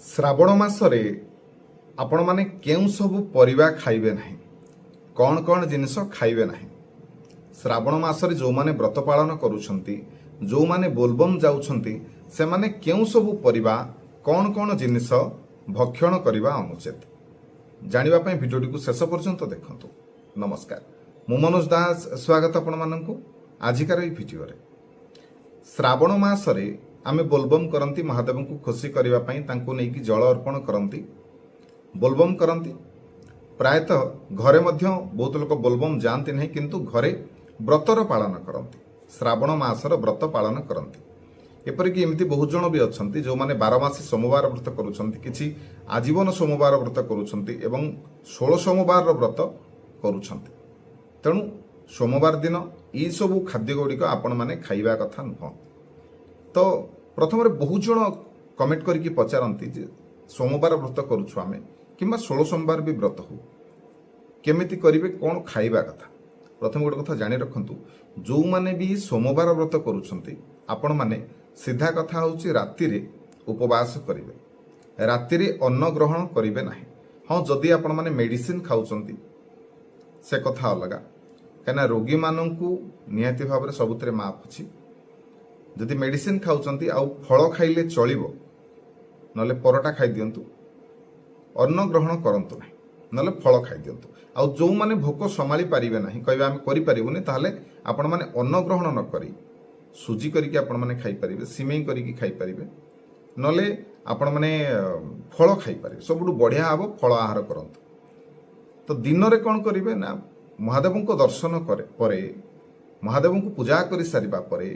ଶ୍ରାବଣ ମାସରେ ଆପଣମାନେ କେଉଁ ସବୁ ପରିବା ଖାଇବେ ନାହିଁ, କ'ଣ କ'ଣ ଜିନିଷ ଖାଇବେ ନାହିଁ। ଶ୍ରାବଣ ମାସରେ ଯେଉଁମାନେ ବ୍ରତ ପାଳନ କରୁଛନ୍ତି, ଯେଉଁମାନେ ବୋଲବମ୍ ଯାଉଛନ୍ତି, ସେମାନେ କେଉଁ ସବୁ ପରିବା କ'ଣ କ'ଣ ଜିନିଷ ଭକ୍ଷଣ କରିବା ଅନୁଚିତ ଜାଣିବା ପାଇଁ ଭିଡ଼ିଓଟିକୁ ଶେଷ ପର୍ଯ୍ୟନ୍ତ ଦେଖନ୍ତୁ। ନମସ୍କାର, ମୁଁ ମନୋଜ ଦାସ, ସ୍ୱାଗତ ଆପଣମାନଙ୍କୁ ଆଜିକାର ଏହି ଭିଡ଼ିଓରେ। ଶ୍ରାବଣ ମାସରେ ଆମେ ବୋଲବମ୍ କରନ୍ତି, ମହାଦେବଙ୍କୁ ଖୁସି କରିବା ପାଇଁ ତାଙ୍କୁ ନେଇକି ଜଳ ଅର୍ପଣ କରନ୍ତି, ବୋଲବମ୍ କରନ୍ତି। ପ୍ରାୟତଃ ଘରେ ମଧ୍ୟ ବହୁତ ଲୋକ ବୋଲବମ୍ ଯାଆନ୍ତି ନାହିଁ, କିନ୍ତୁ ଘରେ ବ୍ରତର ପାଳନ କରନ୍ତି, ଶ୍ରାବଣ ମାସର ବ୍ରତ ପାଳନ କରନ୍ତି। ଏପରିକି ଏମିତି ବହୁତ ଜଣ ବି ଅଛନ୍ତି ଯେଉଁମାନେ ବାରମାସୀ ସୋମବାର ବ୍ରତ କରୁଛନ୍ତି, କିଛି ଆଜୀବନ ସୋମବାର ବ୍ରତ କରୁଛନ୍ତି ଏବଂ 16 ସୋମବାରର ବ୍ରତ କରୁଛନ୍ତି। ତେଣୁ ସୋମବାର ଦିନ ଏଇସବୁ ଖାଦ୍ୟ ଗୁଡ଼ିକ ଆପଣମାନେ ଖାଇବା କଥା ନୁହଁ। ତ ପ୍ରଥମରେ ବହୁତ ଜଣ କମେଣ୍ଟ କରିକି ପଚାରନ୍ତି ଯେ ସୋମବାର ବ୍ରତ କରୁଛୁ ଆମେ, କିମ୍ବା 16 ସୋମବାର ବି ବ୍ରତ ହଉ, କେମିତି କରିବେ, କ'ଣ ଖାଇବା କଥା। ପ୍ରଥମେ ଗୋଟେ କଥା ଜାଣି ରଖନ୍ତୁ, ଯେଉଁମାନେ ବି ସୋମବାର ବ୍ରତ କରୁଛନ୍ତି ଆପଣମାନେ ସିଧା କଥା ହେଉଛି ରାତିରେ ଉପବାସ କରିବେ, ରାତିରେ ଅନ୍ନ ଗ୍ରହଣ କରିବେ ନାହିଁ। ହଁ, ଯଦି ଆପଣମାନେ ମେଡ଼ିସିନ ଖାଉଛନ୍ତି ସେ କଥା ଅଲଗା, କାହିଁକିନା ରୋଗୀମାନଙ୍କୁ ନିହାତି ଭାବରେ ସବୁଥିରେ ମାଫ ଅଛି। ଯଦି ମେଡ଼ିସିନ ଖାଉଛନ୍ତି ଆଉ ଫଳ ଖାଇଲେ ଚଳିବ, ନହେଲେ ପରଟା ଖାଇଦିଅନ୍ତୁ, ଅନ୍ନ ଗ୍ରହଣ କରନ୍ତୁ ନାହିଁ, ନହେଲେ ଫଳ ଖାଇଦିଅନ୍ତୁ। ଆଉ ଯେଉଁମାନେ ଭୋକ ସମ୍ଭାଳି ପାରିବେ ନାହିଁ, କହିବେ ଆମେ କରିପାରିବୁନି, ତାହେଲେ ଆପଣମାନେ ଅନ୍ନ ଗ୍ରହଣ ନ କରି ସୁଜି କରିକି ଆପଣମାନେ ଖାଇପାରିବେ, ସିମେଇ କରିକି ଖାଇପାରିବେ, ନହେଲେ ଆପଣମାନେ ଫଳ ଖାଇପାରିବେ। ସବୁଠୁ ବଢ଼ିଆ ହେବ ଫଳ ଆହାର କରନ୍ତୁ। ତ ଦିନରେ କ'ଣ କରିବେ ନା, ମହାଦେବଙ୍କ ଦର୍ଶନ ପରେ, ମହାଦେବଙ୍କୁ ପୂଜା କରିସାରିବା ପରେ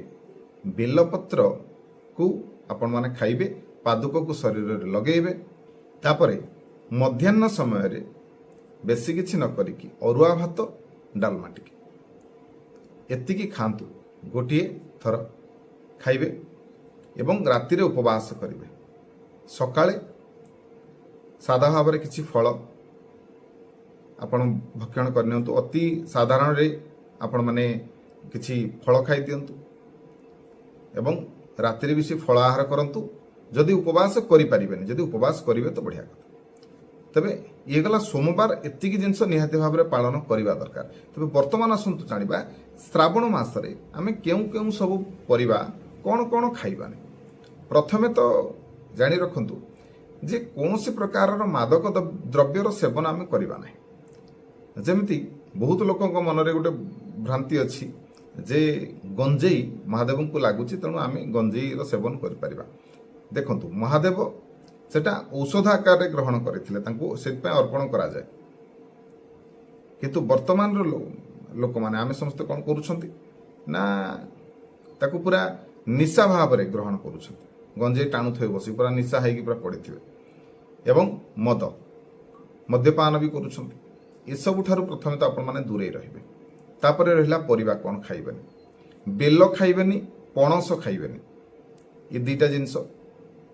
ବେଲପତ୍ରକୁ ଆପଣମାନେ ଖାଇବେ, ପାଦୁକକୁ ଶରୀରରେ ଲଗେଇବେ। ତାପରେ ମଧ୍ୟାହ୍ନ ସମୟରେ ବେଶୀ କିଛି ନ କରିକି ଅରୁଆ ଭାତ, ଡାଲମା ଟିକେ ଏତିକି ଖାଆନ୍ତୁ, ଗୋଟିଏ ଥର ଖାଇବେ ଏବଂ ରାତିରେ ଉପବାସ କରିବେ। ସକାଳେ ସାଧା ଭାବରେ କିଛି ଫଳ ଆପଣ ଭକ୍ଷଣ କରିନିଅନ୍ତୁ। ଅତି ସାଧାରଣରେ ଆପଣମାନେ କିଛି ଫଳ ଖାଇଦିଅନ୍ତୁ ଏବଂ ରାତିରେ ବି ସେ ଫଳ ଆହାର କରନ୍ତୁ। ଯଦି ଉପବାସ କରିପାରିବେନି, ଯଦି ଉପବାସ କରିବେ ତ ବଢ଼ିଆ କଥା। ତେବେ ଇଏ ଗଲା ସୋମବାର, ଏତିକି ଜିନିଷ ନିହାତି ଭାବରେ ପାଳନ କରିବା ଦରକାର। ତେବେ ବର୍ତ୍ତମାନ ଆସନ୍ତୁ ଜାଣିବା ଶ୍ରାବଣ ମାସରେ ଆମେ କେଉଁ କେଉଁ ସବୁ ପରିବା କ'ଣ କ'ଣ ଖାଇବାନି। ପ୍ରଥମେ ତ ଜାଣି ରଖନ୍ତୁ ଯେ କୌଣସି ପ୍ରକାରର ମାଦକ ଦ୍ରବ୍ୟର ସେବନ ଆମେ କରିବା ନାହିଁ। ଯେମିତି ବହୁତ ଲୋକଙ୍କ ମନରେ ଗୋଟେ ଭ୍ରାନ୍ତି ଅଛି ଯେ ଗଞ୍ଜେଇ ମହାଦେବଙ୍କୁ ଲାଗୁଛି, ତେଣୁ ଆମେ ଗଞ୍ଜେଇର ସେବନ କରିପାରିବା। ଦେଖନ୍ତୁ, ମହାଦେବ ସେଟା ଔଷଧ ଆକାରରେ ଗ୍ରହଣ କରିଥିଲେ, ତାଙ୍କୁ ସେଥିପାଇଁ ଅର୍ପଣ କରାଯାଏ। କିନ୍ତୁ ବର୍ତ୍ତମାନର ଲୋକମାନେ ଆମେ ସମସ୍ତେ କ'ଣ କରୁଛନ୍ତି ନା, ତାକୁ ପୁରା ନିଶା ଭାବରେ ଗ୍ରହଣ କରୁଛନ୍ତି। ଗଞ୍ଜେଇ ଟାଣୁଥିବେ ବସି, ପୁରା ନିଶା ହେଇକି ପୁରା ପଡ଼ିଥିବେ ଏବଂ ମଦ୍ୟପାନ ବି କରୁଛନ୍ତି। ଏସବୁଠାରୁ ପ୍ରଥମେ ତ ଆପଣମାନେ ଦୂରେଇ ରହିବେ। ତାପରେ ରହିଲା ପରିବା କ'ଣ ଖାଇବେନି, ବେଲ ଖାଇବେନି, ପଣସ ଖାଇବେନି। ଏ ଦୁଇଟା ଜିନିଷ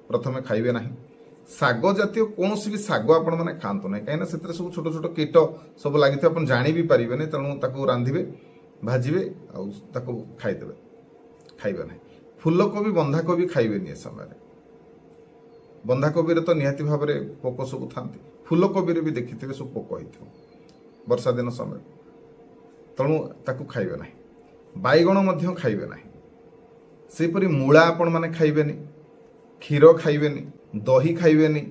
ପ୍ରଥମେ ଖାଇବେ ନାହିଁ। ଶାଗ ଜାତୀୟ କୌଣସି ବି ଶାଗ ଆପଣମାନେ ଖାଆନ୍ତୁ ନାହିଁ, କାହିଁକିନା ସେଥିରେ ସବୁ ଛୋଟ ଛୋଟ କୀଟ ସବୁ ଲାଗିଥିବେ, ଆପଣ ଜାଣି ବି ପାରିବେନି। ତେଣୁ ତାକୁ ରାନ୍ଧିବେ, ଭାଜିବେ ଆଉ ତାକୁ ଖାଇଦେବେ, ଖାଇବେ ନାହିଁ। ଫୁଲକୋବି, ବନ୍ଧାକୋବି ଖାଇବେନି ଏ ସମୟରେ। ବନ୍ଧାକୋବିରେ ତ ନିହାତି ଭାବରେ ପୋକ ସବୁ ଥାନ୍ତି, ଫୁଲକୋବିରେ ବି ଦେଖିଥିବେ ସବୁ ପୋକ ହେଇଥିବ ବର୍ଷା ଦିନ ସମୟ, ତେଣୁ ତାକୁ ଖାଇବେ ନାହିଁ। ବାଇଗଣ ମଧ୍ୟ ଖାଇବେ ନାହିଁ। ସେହିପରି ମୂଳା ଆପଣମାନେ ଖାଇବେନି, କ୍ଷୀର ଖାଇବେନି, ଦହି ଖାଇବେନି,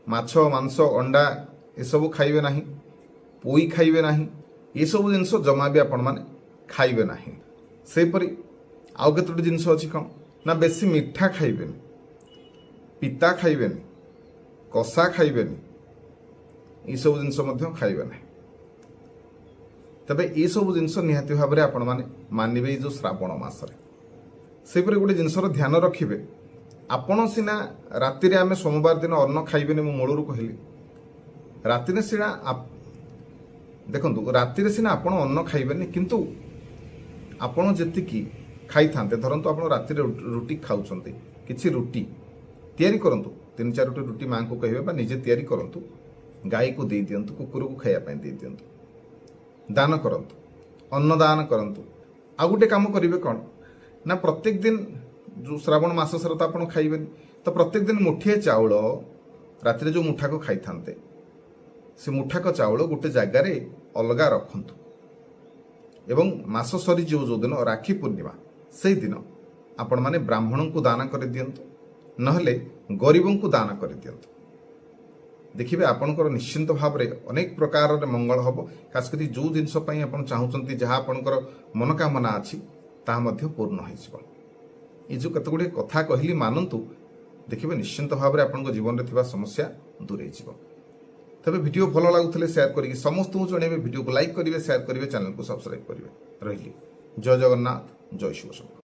ମାଛ, ମାଂସ, ଅଣ୍ଡା ଏସବୁ ଖାଇବେ ନାହିଁ, ପୋଇ ଖାଇବେ ନାହିଁ। ଏସବୁ ଜିନିଷ ଜମା ବି ଆପଣମାନେ ଖାଇବେ ନାହିଁ। ସେହିପରି ଆଉ କେତୋଟି ଜିନିଷ ଅଛି କ'ଣ ନା, ବେଶୀ ମିଠା ଖାଇବେନି, ପିତା ଖାଇବେନି, କଷା ଖାଇବେନି, ଏସବୁ ଜିନିଷ ମଧ୍ୟ ଖାଇବେ ନାହିଁ। ତେବେ ଏସବୁ ଜିନିଷ ନିହାତି ଭାବରେ ଆପଣମାନେ ମାନିବେ ଏଇ ଯେଉଁ ଶ୍ରାବଣ ମାସରେ। ସେହିପରି ଗୋଟେ ଜିନିଷର ଧ୍ୟାନ ରଖିବେ, ଆପଣ ସିନା ରାତିରେ ଆମେ ସୋମବାର ଦିନ ଅନ୍ନ ଖାଇବେନି, ମୁଁ ମୂଳରୁ କହିଲି। ରାତିରେ ସିନା ଦେଖନ୍ତୁ, ରାତିରେ ସିନା ଆପଣ ଅନ୍ନ ଖାଇବେନି, କିନ୍ତୁ ଆପଣ ଯେତିକି ଖାଇଥାନ୍ତେ, ଧରନ୍ତୁ ଆପଣ ରାତିରେ ରୁଟି ଖାଉଛନ୍ତି, କିଛି ରୁଟି ତିଆରି କରନ୍ତୁ, 3-4ଟି ରୁଟି ମାଆଙ୍କୁ କହିବେ ବା ନିଜେ ତିଆରି କରନ୍ତୁ, ଗାଈକୁ ଦେଇଦିଅନ୍ତୁ, କୁକୁରକୁ ଖାଇବା ପାଇଁ ଦେଇଦିଅନ୍ତୁ, ଦାନ କରନ୍ତୁ, ଅନ୍ନଦାନ କରନ୍ତୁ। ଆଉ ଗୋଟେ କାମ କରିବେ କ'ଣ ନା, ପ୍ରତ୍ୟେକ ଦିନ ଯେଉଁ ଶ୍ରାବଣ ମାସ ସାରା ତ ଆପଣ ଖାଇବେନି, ତ ପ୍ରତ୍ୟେକ ଦିନ ମୁଠିଏ ଚାଉଳ ରାତିରେ ଯେଉଁ ମୁଠାକ ଖାଇଥାନ୍ତେ ସେ ମୁଠାକ ଚାଉଳ ଗୋଟେ ଜାଗାରେ ଅଲଗା ରଖନ୍ତୁ ଏବଂ ମାସ ସରିଯିବ ଯେଉଁଦିନ ରାକ୍ଷୀ ପୂର୍ଣ୍ଣିମା ସେଇଦିନ ଆପଣମାନେ ବ୍ରାହ୍ମଣଙ୍କୁ ଦାନ କରିଦିଅନ୍ତୁ, ନହେଲେ ଗରିବଙ୍କୁ ଦାନ କରିଦିଅନ୍ତୁ। ଦେଖିବେ ଆପଣଙ୍କର ନିଶ୍ଚିନ୍ତ ଭାବରେ ଅନେକ ପ୍ରକାରରେ ମଙ୍ଗଳ ହେବ। ଖାସ୍ କରି ଯେଉଁ ଜିନିଷ ପାଇଁ ଆପଣ ଚାହୁଁଛନ୍ତି, ଯାହା ଆପଣଙ୍କର ମନୋକାମନା ଅଛି, ତାହା ମଧ୍ୟ ପୂର୍ଣ୍ଣ ହୋଇଯିବ। ଏ ଯେଉଁ କେତେ ଗୁଡ଼ିଏ କଥା କହିଲି ମାନନ୍ତୁ, ଦେଖିବେ ନିଶ୍ଚିନ୍ତ ଭାବରେ ଆପଣଙ୍କ ଜୀବନରେ ଥିବା ସମସ୍ୟା ଦୂରେଇଯିବ। ତେବେ ଭିଡ଼ିଓ ଭଲ ଲାଗୁଥିଲେ ସେୟାର କରିକି ସମସ୍ତଙ୍କୁ ଜଣାଇବେ, ଭିଡ଼ିଓକୁ ଲାଇକ୍ କରିବେ, ସେୟାର କରିବେ, ଚ୍ୟାନେଲକୁ ସବସ୍କ୍ରାଇବ୍ କରିବେ। ରହିଲି। ଜୟ ଜଗନ୍ନାଥ, ଜୟ ଶିବ ଶମ୍ଭୁ।